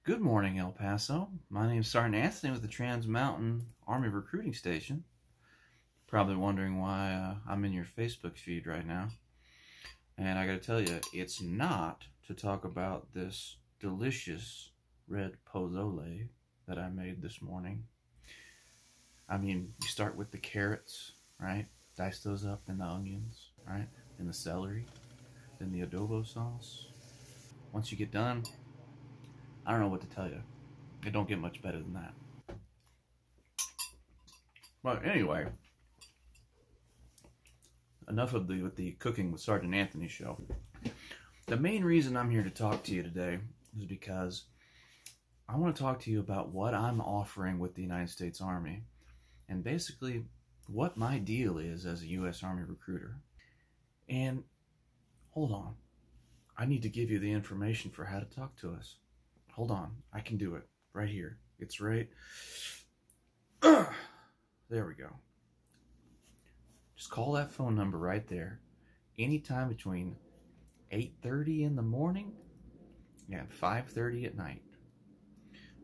Good morning, El Paso. My name is Sergeant Anthony with the Trans Mountain Army Recruiting Station. Probably wondering why I'm in your Facebook feed right now. And I gotta tell you, it's not to talk about this delicious red pozole that I made this morning. I mean, you start with the carrots, right? Dice those up, then the onions, right? Then the celery, then the adobo sauce. Once you get done, I don't know what to tell you. It don't get much better than that. But anyway, enough of the Cooking with Sergeant Anthony show. The main reason I'm here to talk to you today is because I want to talk to you about what I'm offering with the United States Army and basically what my deal is as a U.S. Army recruiter. And hold on, I need to give you the information for how to talk to us. Hold on, I can do it right here. It's right. There we go. Just call that phone number right there. Anytime between 8:30 in the morning and 5:30 at night.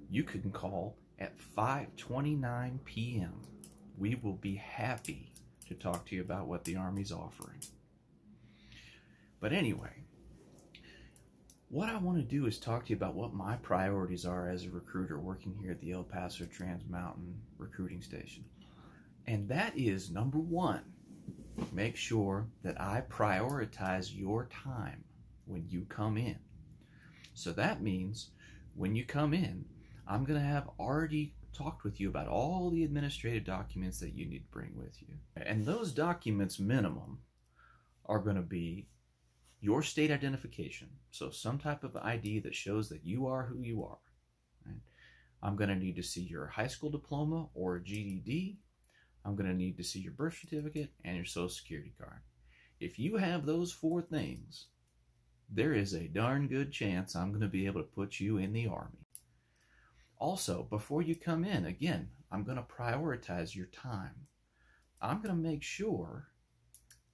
You can call at 5:29 p.m. We will be happy to talk to you about what the Army's offering. But anyway, what I want to do is talk to you about what my priorities are as a recruiter working here at the El Paso Trans Mountain Recruiting Station. And that is, number one, make sure that I prioritize your time when you come in. So that means when you come in, I'm going to have already talked with you about all the administrative documents that you need to bring with you. And those documents minimum are going to be your state identification, so some type of ID that shows that you are who you are. Right? I'm going to need to see your high school diploma or GED. I'm going to need to see your birth certificate and your social security card. If you have those four things, there is a darn good chance I'm going to be able to put you in the Army. Also, before you come in, again, I'm going to prioritize your time. I'm going to make sure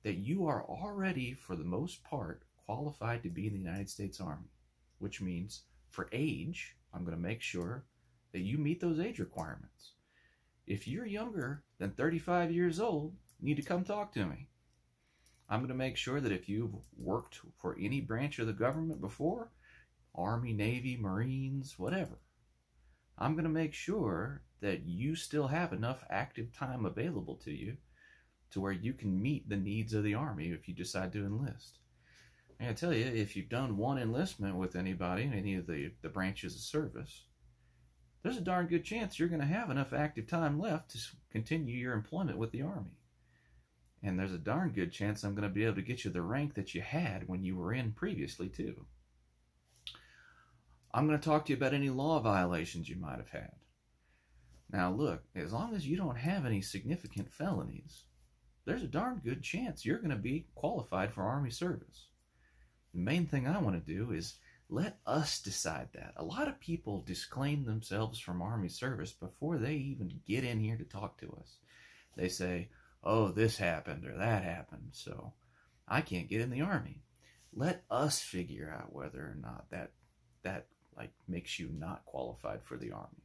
that you are already, for the most part, qualified to be in the United States Army, which means for age, I'm going to make sure that you meet those age requirements. If you're younger than 35 years old, you need to come talk to me. I'm going to make sure that if you've worked for any branch of the government before, Army, Navy, Marines, whatever, I'm going to make sure that you still have enough active time available to you to where you can meet the needs of the Army if you decide to enlist. And I tell you, if you've done one enlistment with anybody in any of the branches of service, there's a darn good chance you're going to have enough active time left to continue your employment with the Army. And there's a darn good chance I'm going to be able to get you the rank that you had when you were in previously, too. I'm going to talk to you about any law violations you might have had. Now, look, as long as you don't have any significant felonies, there's a darn good chance you're going to be qualified for Army service. The main thing I want to do is let us decide that. A lot of people disclaim themselves from Army service before they even get in here to talk to us. They say, oh, this happened or that happened, so I can't get in the Army. Let us figure out whether or not that makes you not qualified for the Army.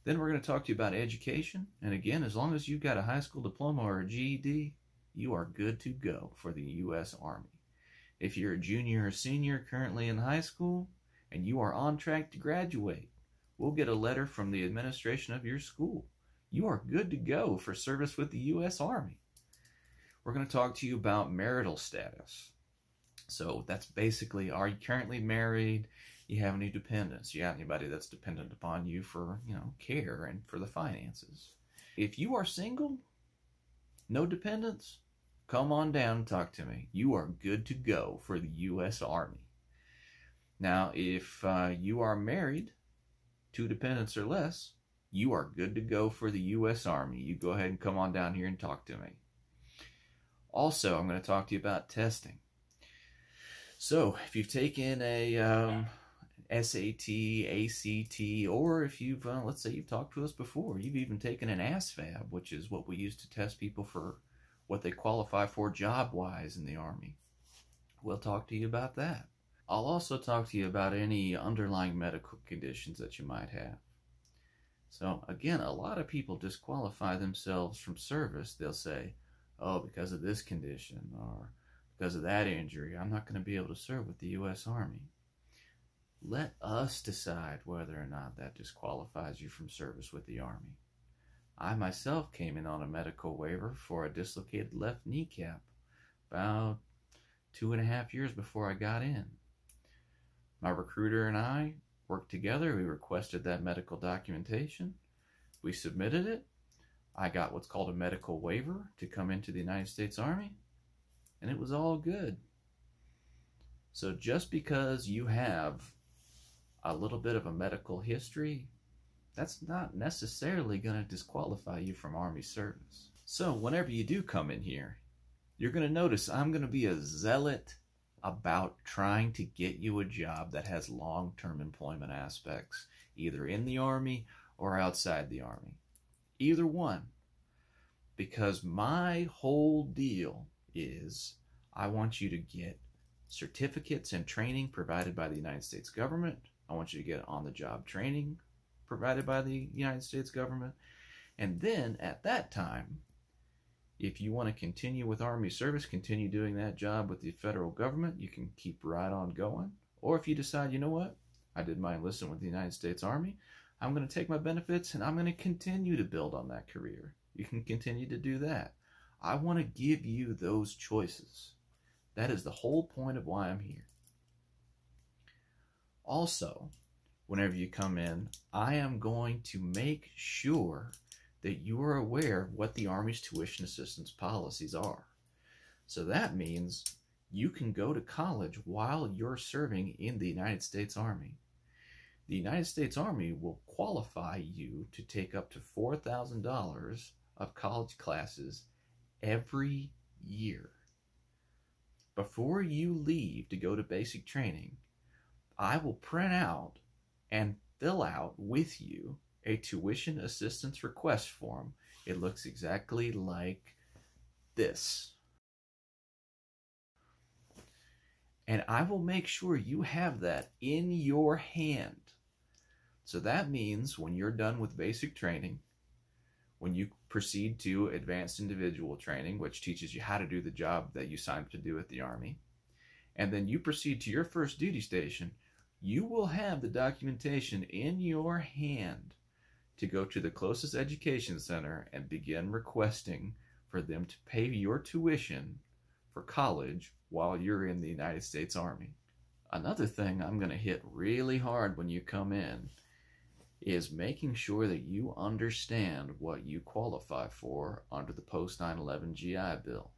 Then we're going to talk to you about education. And again, as long as you've got a high school diploma or a GED, you are good to go for the U.S. Army. If you're a junior or senior currently in high school and you are on track to graduate, we'll get a letter from the administration of your school. You are good to go for service with the U.S. Army. We're going to talk to you about marital status. So that's basically, are you currently married? You have any dependents? You have anybody that's dependent upon you for, care and for the finances? If you are single, no dependents, come on down and talk to me. You are good to go for the U.S. Army. Now, if you are married, 2 dependents or less, you are good to go for the U.S. Army. You go ahead and come on down here and talk to me. Also, I'm going to talk to you about testing. So, if you've taken a SAT, ACT, or if you've, let's say you've talked to us before, you've even taken an ASVAB, which is what we use to test people for what they qualify for job-wise in the Army. We'll talk to you about that. I'll also talk to you about any underlying medical conditions that you might have. So again, a lot of people disqualify themselves from service. They'll say, oh, because of this condition or because of that injury, I'm not going to be able to serve with the U.S. Army. Let us decide whether or not that disqualifies you from service with the Army. I myself came in on a medical waiver for a dislocated left kneecap about 2.5 years before I got in. My recruiter and I worked together. We requested that medical documentation. We submitted it. I got what's called a medical waiver to come into the United States Army, and it was all good. So just because you have a little bit of a medical history, that's not necessarily going to disqualify you from Army service. So whenever you do come in here, you're going to notice I'm going to be a zealot about trying to get you a job that has long-term employment aspects, either in the Army or outside the Army. Either one. Because my whole deal is I want you to get certificates and training provided by the United States government. I want you to get on-the-job training provided by the United States government. And then at that time, if you want to continue with Army service, continue doing that job with the federal government, you can keep right on going. Or if you decide, you know what, I did my enlistment with the United States Army, I'm going to take my benefits and I'm going to continue to build on that career. You can continue to do that. I want to give you those choices. That is the whole point of why I'm here. Also, whenever you come in, I am going to make sure that you are aware of what the Army's tuition assistance policies are. So that means you can go to college while you're serving in the United States Army. The United States Army will qualify you to take up to $4,000 of college classes every year. Before you leave to go to basic training, I will print out and fill out with you a tuition assistance request form. It looks exactly like this. And I will make sure you have that in your hand. So that means when you're done with basic training, when you proceed to advanced individual training, which teaches you how to do the job that you signed up to do at the Army, and then you proceed to your first duty station, you will have the documentation in your hand to go to the closest education center and begin requesting for them to pay your tuition for college while you're in the United States Army. Another thing I'm going to hit really hard when you come in is making sure that you understand what you qualify for under the post 9/11 GI Bill.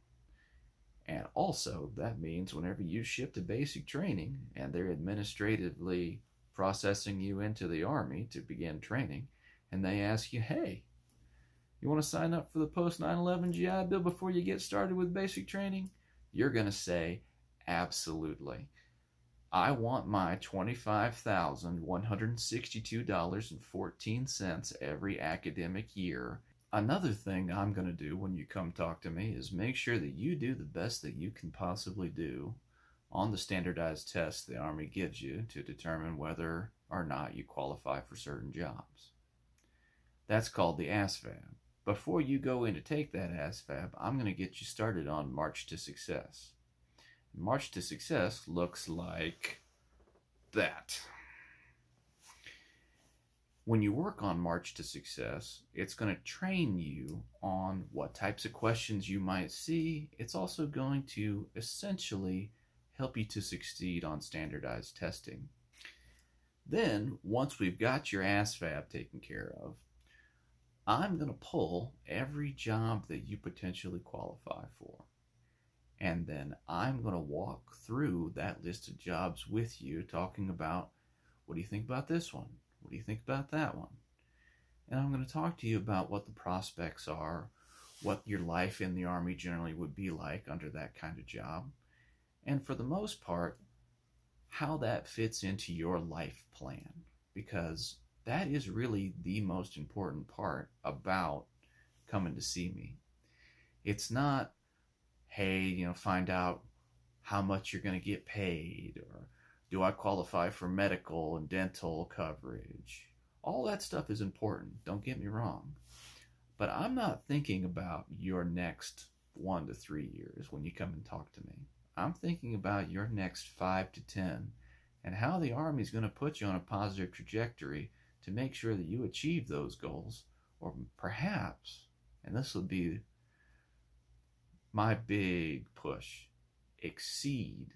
And also, that means whenever you ship to basic training and they're administratively processing you into the Army to begin training, and they ask you, hey, you want to sign up for the post 9/11 GI Bill before you get started with basic training? You're going to say, absolutely. I want my $25,162.14 every academic year. Another thing I'm going to do when you come talk to me is make sure that you do the best that you can possibly do on the standardized tests the Army gives you to determine whether or not you qualify for certain jobs. That's called the ASVAB. Before you go in to take that ASVAB, I'm going to get you started on March to Success. March to Success looks like that. When you work on March to Success, it's going to train you on what types of questions you might see. It's also going to essentially help you to succeed on standardized testing. Then, once we've got your ASVAB taken care of, I'm going to pull every job that you potentially qualify for. And then I'm going to walk through that list of jobs with you, talking about, what do you think about this one? What do you think about that one? And I'm going to talk to you about what the prospects are, what your life in the Army generally would be like under that kind of job, and for the most part, how that fits into your life plan, because that is really the most important part about coming to see me. It's not, hey, find out how much you're going to get paid, or Do I qualify for medical and dental coverage? All that stuff is important, don't get me wrong. But I'm not thinking about your next 1 to 3 years when you come and talk to me. I'm thinking about your next 5 to 10 and how the Army is going to put you on a positive trajectory to make sure that you achieve those goals, or perhaps, and this will be my big push, exceed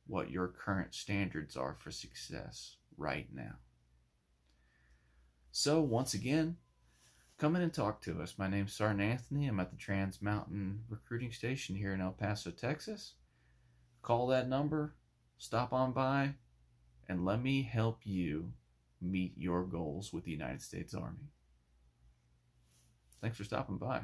what your current standards are for success right now. So once again, come in and talk to us. My name's Sergeant Anthony. I'm at the Trans Mountain Recruiting Station here in El Paso, Texas. Call that number, stop on by, and let me help you meet your goals with the United States Army. Thanks for stopping by.